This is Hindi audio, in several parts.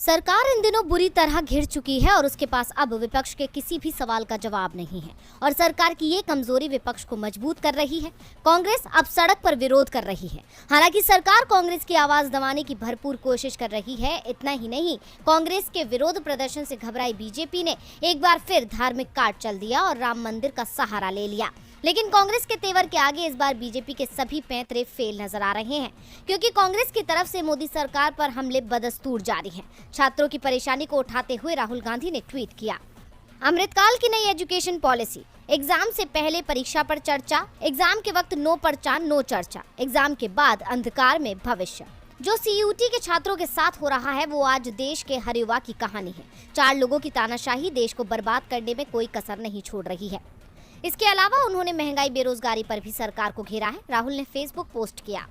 सरकार इन दिनों बुरी तरह घिर चुकी है और उसके पास अब विपक्ष के किसी भी सवाल का जवाब नहीं है और सरकार की ये कमजोरी विपक्ष को मजबूत कर रही है। कांग्रेस अब सड़क पर विरोध कर रही है। हालांकि सरकार कांग्रेस की आवाज दबाने की भरपूर कोशिश कर रही है। इतना ही नहीं, कांग्रेस के विरोध प्रदर्शन से घबराई बीजेपी ने एक बार फिर धार्मिक कार्ड चल दिया और राम मंदिर का सहारा ले लिया। लेकिन कांग्रेस के तेवर के आगे इस बार बीजेपी के सभी पैंतरे फेल नजर आ रहे हैं, क्योंकि कांग्रेस की तरफ से मोदी सरकार पर हमले बदस्तूर जारी हैं। छात्रों की परेशानी को उठाते हुए राहुल गांधी ने ट्वीट किया, अमृतकाल की नई एजुकेशन पॉलिसी, एग्जाम से पहले परीक्षा पर चर्चा, एग्जाम के वक्त नो पर्चा नो चर्चा, एग्जाम के बाद अंधकार में भविष्य। जो सीयूटी के छात्रों के साथ हो रहा है वो आज देश के हर युवा की कहानी है। 4 लोगों की तानाशाही देश को बर्बाद करने में कोई कसर नहीं छोड़ रही है। इसके अलावा उन्होंने महंगाई बेरोजगारी पर भी सरकार को घेरा है। राहुल ने फेसबुक पोस्ट किया,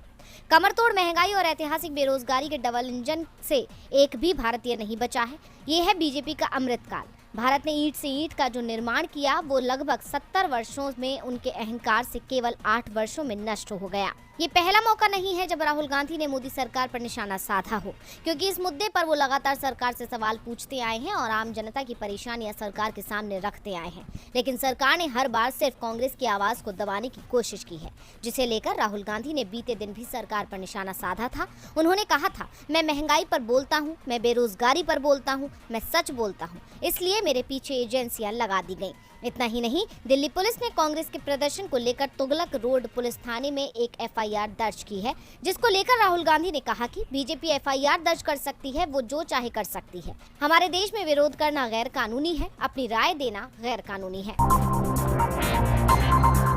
कमरतोड़ महंगाई और ऐतिहासिक बेरोजगारी के डबल इंजन से एक भी भारतीय नहीं बचा है। ये है बीजेपी का अमृतकाल। भारत ने ईंट से ईंट का जो निर्माण किया वो लगभग 70 वर्षों में उनके अहंकार से केवल 8 वर्षों में नष्ट हो गया। ये पहला मौका नहीं है जब राहुल गांधी ने मोदी सरकार पर निशाना साधा हो, क्योंकि इस मुद्दे पर वो लगातार सरकार से सवाल पूछते आए हैं और आम जनता की परेशानियां सरकार के सामने रखते आए हैं। लेकिन सरकार ने हर बार सिर्फ कांग्रेस की आवाज को दबाने की कोशिश की है, जिसे लेकर राहुल गांधी ने बीते दिन भी सरकार पर निशाना साधा था। उन्होंने कहा था, मैं महंगाई पर बोलता हूँ, मैं बेरोजगारी पर बोलता हूँ, मैं सच बोलता हूँ, इसलिए मेरे पीछे एजेंसियां लगा दी गई। इतना ही नहीं, दिल्ली पुलिस ने कांग्रेस के प्रदर्शन को लेकर तुगलक रोड पुलिस थाने में एक एफआईआर दर्ज की है, जिसको लेकर राहुल गांधी ने कहा कि बीजेपी एफआईआर दर्ज कर सकती है, वो जो चाहे कर सकती है। हमारे देश में विरोध करना गैर कानूनी है, अपनी राय देना गैर कानूनी है।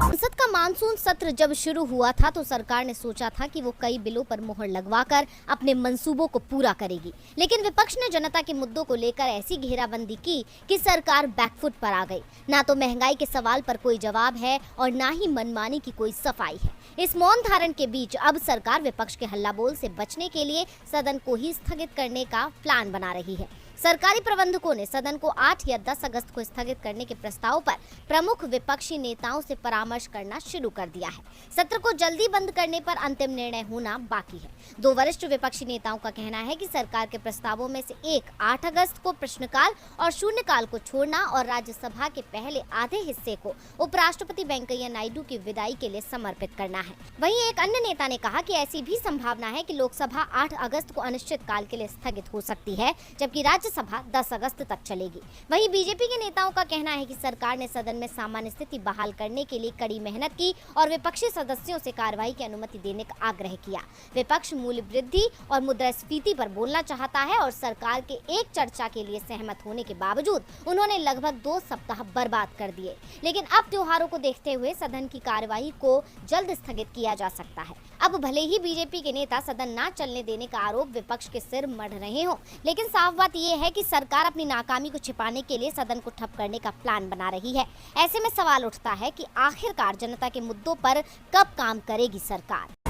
संसद का मानसून सत्र जब शुरू हुआ था तो सरकार ने सोचा था कि वो कई बिलों पर मुहर लगवाकर अपने मंसूबों को पूरा करेगी, लेकिन विपक्ष ने जनता के मुद्दों को लेकर ऐसी घेराबंदी की कि सरकार बैकफुट पर आ गई। ना तो महंगाई के सवाल पर कोई जवाब है और ना ही मनमानी की कोई सफाई है। इस मौन धारण के बीच अब सरकार विपक्ष के हल्ला बोल से बचने के लिए सदन को ही स्थगित करने का प्लान बना रही है। सरकारी प्रबंधकों ने सदन को 8 या 10 अगस्त को स्थगित करने के प्रस्ताव पर प्रमुख विपक्षी नेताओं से परामर्श करना शुरू कर दिया है। सत्र को जल्दी बंद करने पर अंतिम निर्णय होना बाकी है। 2 वरिष्ठ विपक्षी नेताओं का कहना है कि सरकार के प्रस्तावों में से एक 8 अगस्त को प्रश्नकाल और शून्यकाल को छोड़ना और राज्यसभा के पहले आधे हिस्से को उपराष्ट्रपति वेंकैया नायडू की विदाई के लिए समर्पित करना है। वहीं एक अन्य नेता ने कहा कि ऐसी भी संभावना है कि लोकसभा 8 अगस्त को अनिश्चित काल के लिए स्थगित हो सकती है, जबकि राज्यसभा 10 अगस्त तक चलेगी। वहीं बीजेपी के नेताओं का कहना है कि सरकार ने सदन में सामान्य स्थिति बहाल करने के लिए कड़ी मेहनत की और विपक्षी सदस्यों से कार्रवाई की अनुमति देने का आग्रह किया। विपक्ष मूल्य वृद्धि और मुद्रास्फीति पर बोलना चाहता है और सरकार के एक चर्चा के लिए सहमत होने के बावजूद उन्होंने लगभग 2 सप्ताह बर्बाद कर दिए। लेकिन अब त्योहारों को देखते हुए सदन की कार्यवाही को जल्द स्थगित किया जा सकता है। अब भले ही बीजेपी के नेता सदन ना चलने देने का आरोप विपक्ष के सिर मढ़ रहे हो, लेकिन साफ बात यह है कि सरकार अपनी नाकामी को छिपाने के लिए सदन को ठप करने का प्लान बना रही है। ऐसे में सवाल उठता है कि आखिरकार जनता के मुद्दों पर कब काम करेगी सरकार।